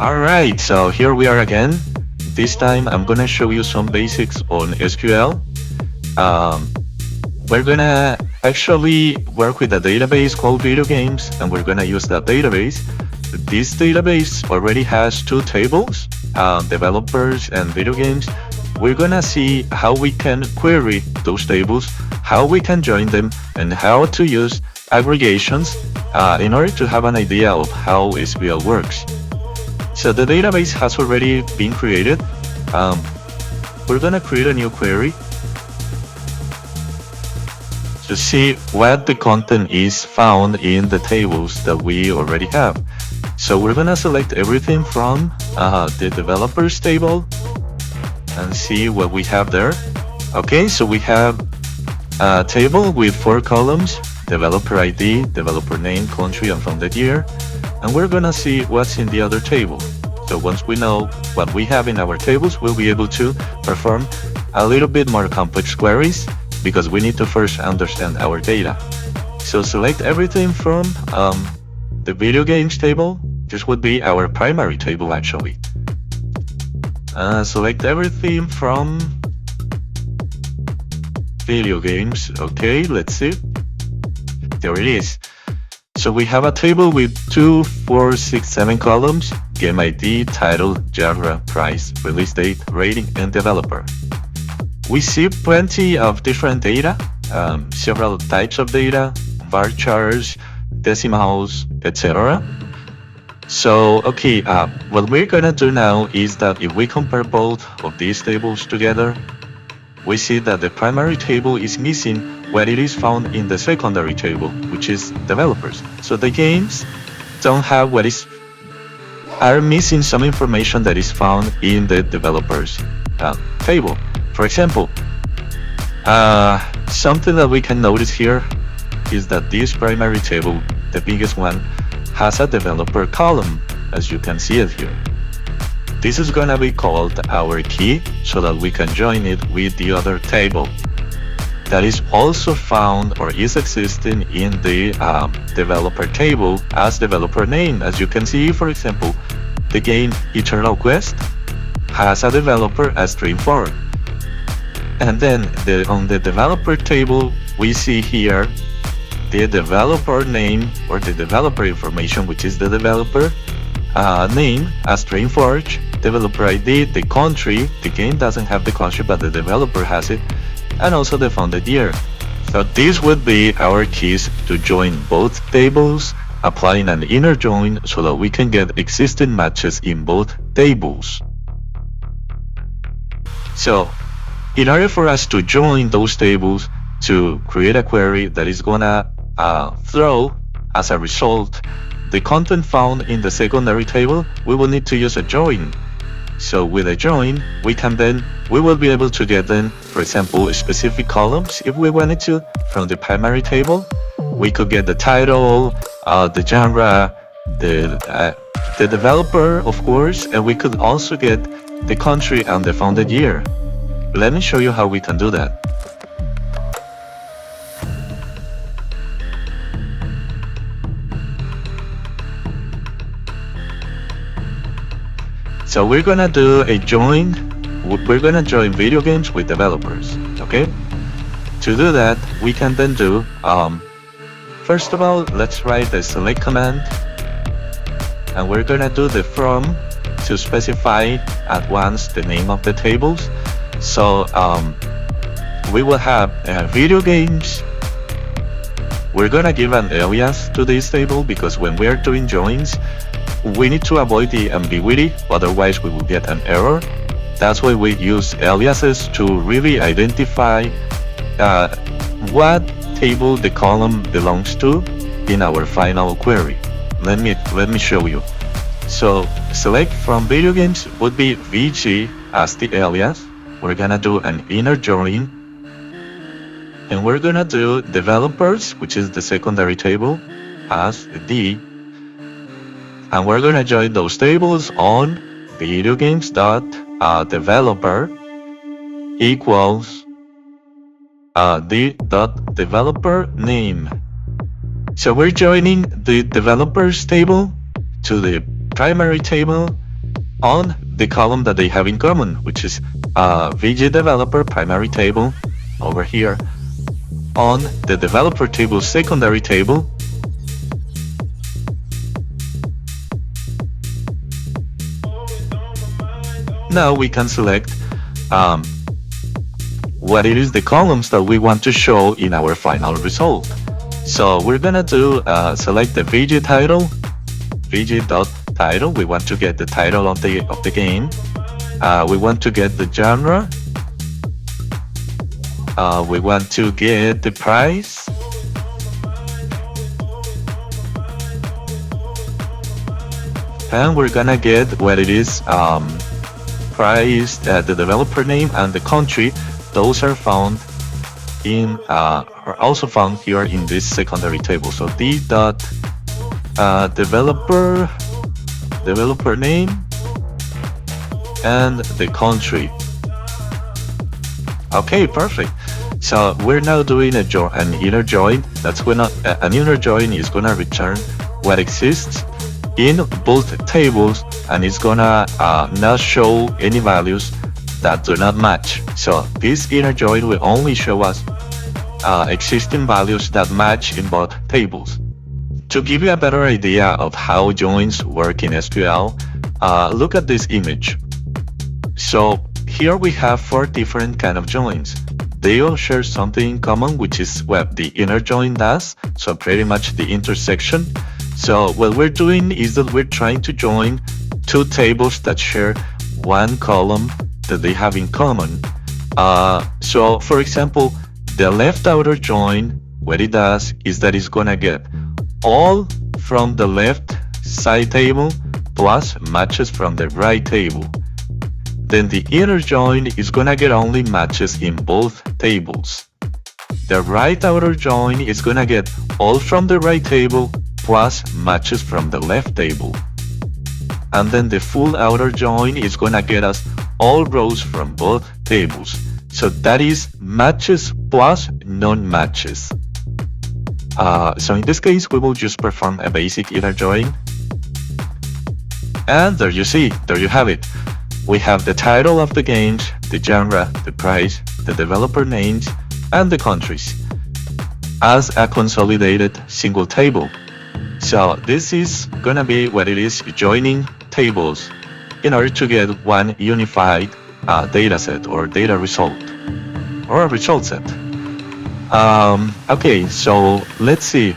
Alright, so here we are again. This time I'm gonna show you some basics on SQL. Um, we're gonna actually work with a database called video games, and we're gonna use that database. This database already has two tables, developers and video games. We're gonna see how we can query those tables, how we can join them, and how to use aggregations in order to have an idea of how SQL works. So the database has already been created. We're gonna create a new query to see what the content is found in the tables that we already have. So we're gonna select everything from the developers table and see what we have there. Okay, so we have a table with 4 columns: developer ID, developer name, country, and founded year. And we're gonna see what's in the other table. So once we know what we have in our tables, we'll be able to perform a little bit more complex queries because we need to first understand our data. So select everything from the video games table. This would be our primary table actually. Select everything from video games. Okay, let's see. There it is. So we have a table with 2, 4, 6, 7 columns: game ID, title, genre, price, release date, rating, and developer. We see plenty of different data, several types of data, bar charts, decimals, etc. So, okay, what we're gonna do now is that if we compare both of these tables together, we see that the primary table is missing what it is found in the secondary table, which is developers. So the games don't have are missing some information that is found in the developers table. For example, something that we can notice here is that this primary table, the biggest one, has a developer column, as you can see it here. This is gonna be called our key so that we can join it with the other table that is also found or is existing in the developer table as developer name. As you can see, for example, the game Eternal Quest has a developer as Stream4. And then on the developer table, we see here the developer name or the developer information, which is the developer name as Dreamforge, developer ID, the country. The game doesn't have the country, but the developer has it, and also the founded year. So these would be our keys to join both tables, applying an inner join so that we can get existing matches in both tables. So in order for us to join those tables to create a query that is gonna throw as a result the content found in the secondary table, we will need to use a join. So with a join, we will be able to get then, for example, specific columns if we wanted to from the primary table. We could get the title, the genre, the developer, of course, and we could also get the country and the founded year. Let me show you how we can do that. So we're gonna do a join. We're gonna join video games with developers. Okay. To do that, we can then do. First of all, let's write the select command, and we're gonna do the from to specify at once the name of the tables. So we will have video games. We're gonna give an alias to this table because when we are doing joins, we need to avoid the ambiguity, otherwise we will get an error. That's why we use aliases to really identify what table the column belongs to in our final query. Let me show you. So select from video games would be VG as the alias. We're gonna do an inner join, and we're gonna do developers, which is the secondary table, as D. And we're gonna join those tables on video games dot developer equals the dot developer name. So we're joining the developers table to the primary table on the column that they have in common, which is VG developer primary table over here, on the developer table secondary table, now we can select what it is the columns that we want to show in our final result. So we're gonna do select the VG title, VG.title. We want to get the title of the game. We want to get the genre. We want to get the price. And we're gonna get what it is price, the developer name, and the country. Those are found in are also found here in this secondary table. So the dot developer name and the country. Okay, perfect. So we're now doing an inner join. That's when an inner join is gonna return what exists in both tables, and it's gonna not show any values that do not match. So this inner join will only show us existing values that match in both tables. To give you a better idea of how joins work in SQL, look at this image. So here we have 4 different kind of joins. They all share something in common, which is what the inner join does, so pretty much the intersection. So what we're doing is that we're trying to join 2 tables that share 1 column that they have in common. So for example, the left outer join, what it does is that it's gonna get all from the left side table plus matches from the right table. Then the inner join is gonna get only matches in both tables. The right outer join is gonna get all from the right table plus matches from the left table. And then the full outer join is gonna get us all rows from both tables. So that is matches plus non-matches. So in this case, we will just perform a basic inner join. And there you see, there you have it. We have the title of the games, the genre, the price, the developer names, and the countries as a consolidated single table. So this is gonna be what it is, joining tables in order to get one unified data set or data result or a result set. Okay, so let's see.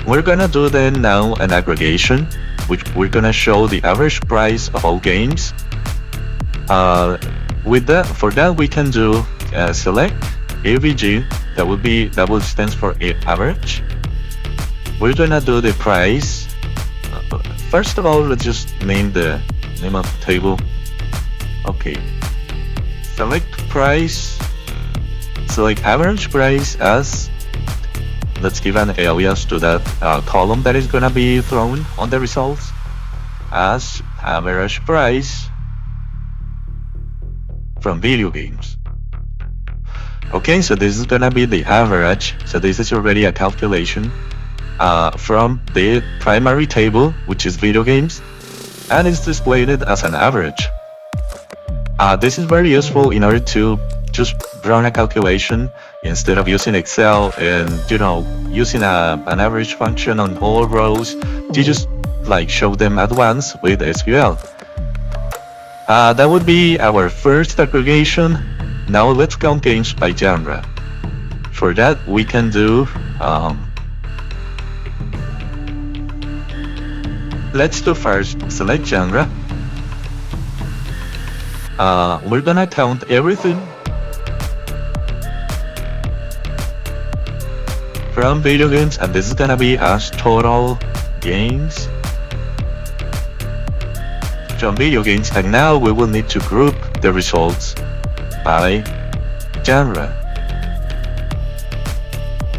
We're gonna do then now an aggregation, which we're gonna show the average price of all games. For that we can do select AVG. That will stand for average. We're gonna do the price. First of all, let's just name the name of the table. Okay. Select price. Select average price as. Let's give an alias to that column that is gonna be thrown on the results as average price from video games. Okay, so this is gonna be the average. So this is already a calculation from the primary table, which is video games, and it's displayed as an average. This is very useful in order to just run a calculation instead of using Excel and using an average function on all rows. You just show them at once with SQL. That would be our first aggregation. Now let's count games by genre. For that we can do let's do first select genre. We're gonna count everything from video games, and this is gonna be as total games from video games. And now we will need to group the results by genre.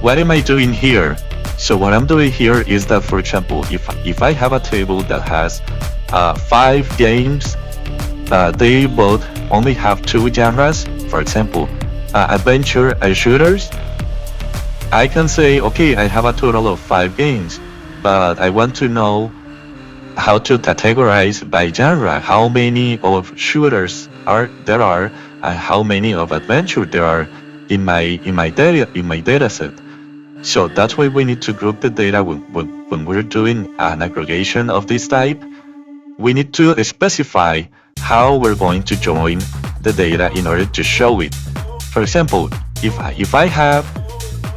What am I doing here? So what I'm doing here is that, for example, if I have a table that has 5 games, they both only have 2 genres, for example, adventure and shooters, I can say, okay, I have a total of 5 games. but I want to know how to categorize by genre, how many of shooters there are, and how many of adventure there are in my data set. So that's why we need to group the data when we're doing an aggregation of this type. We need to specify how we're going to join the data in order to show it. For example, if I have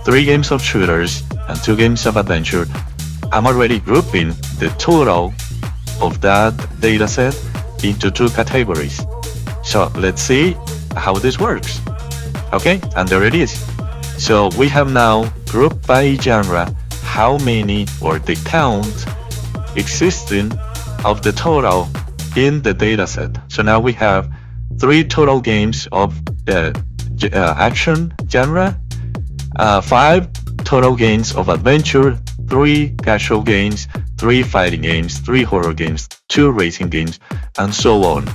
3 games of shooters and 2 games of adventure, I'm already grouping the total of that data set into 2 categories. So let's see how this works. Okay, and there it is. So we have now grouped by genre how many or the count existing of the total in the data set. So now we have 3 total games of action genre, 5 total games of adventure, 3 casual games, 3 fighting games, 3 horror games, 2 racing games, and so on.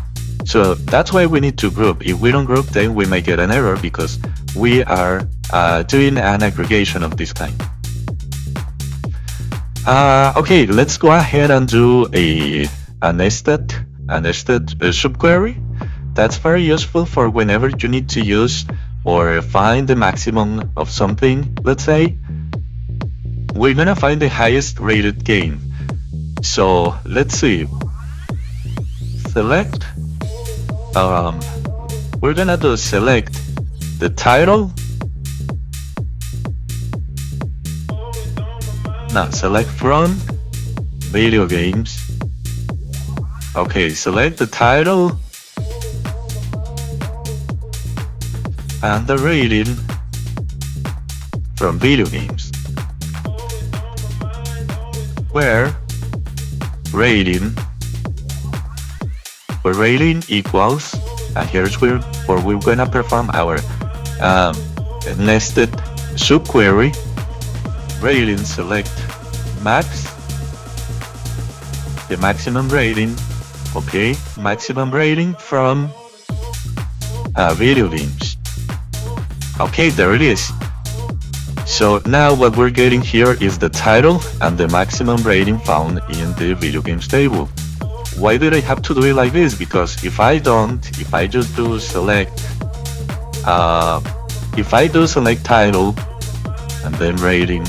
So that's why we need to group. If we don't group, then we may get an error because we are doing an aggregation of this kind. Okay, let's go ahead and do a nested subquery. That's very useful for whenever you need to use or find the maximum of something. Let's say we're gonna find the highest rated game. So let's see. Select. We're gonna do select the title. Now select from video games. Okay, select the title and the rating from video games, where rating equals, and here's where we're gonna perform our nested subquery. Rating select max, the maximum rating. Okay, maximum rating from video games. Okay, there it is. So now what we're getting here is the title and the maximum rating found in the video games table. Why did I have to do it like this? Because if I just do select, if I do select title and then rating,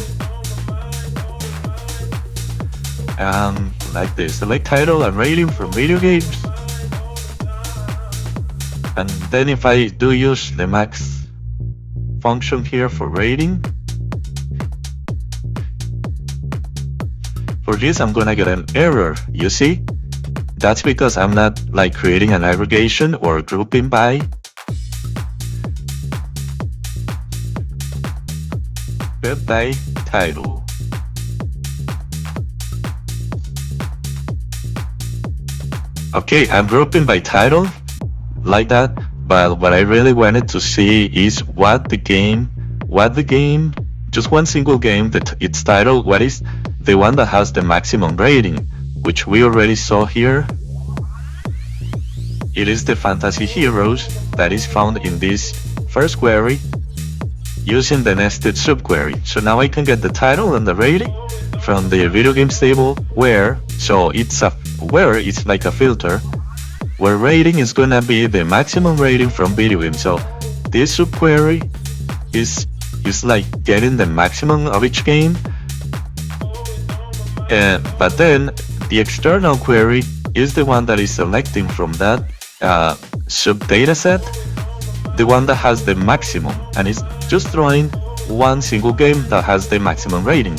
and like this, select title and rating from video games, and then if I do use the max function here for rating, for this I'm gonna get an error. You see, that's because I'm not like creating an aggregation or grouping by. By title. Okay, I'm grouping by title like that, but what I really wanted to see is what the game, just one single game, its title, what is the one that has the maximum rating, which we already saw here. It is the Fantasy Heroes that is found in this first query using the nested subquery. So now I can get the title and the rating from the video games table, where it's like a filter, where rating is gonna be the maximum rating from video games. So this subquery is like getting the maximum of each game, but then the external query is the one that is selecting from that sub data set the one that has the maximum, and it's just throwing one single game that has the maximum rating.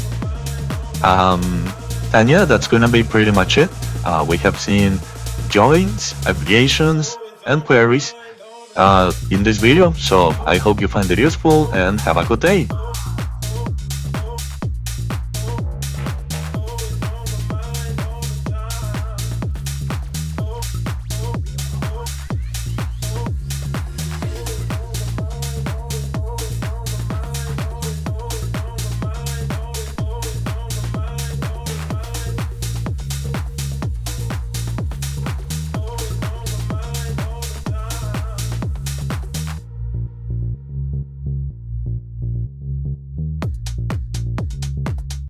And yeah, that's gonna be pretty much it. We have seen joins, aggregations, and queries in this video, so I hope you find it useful and have a good day.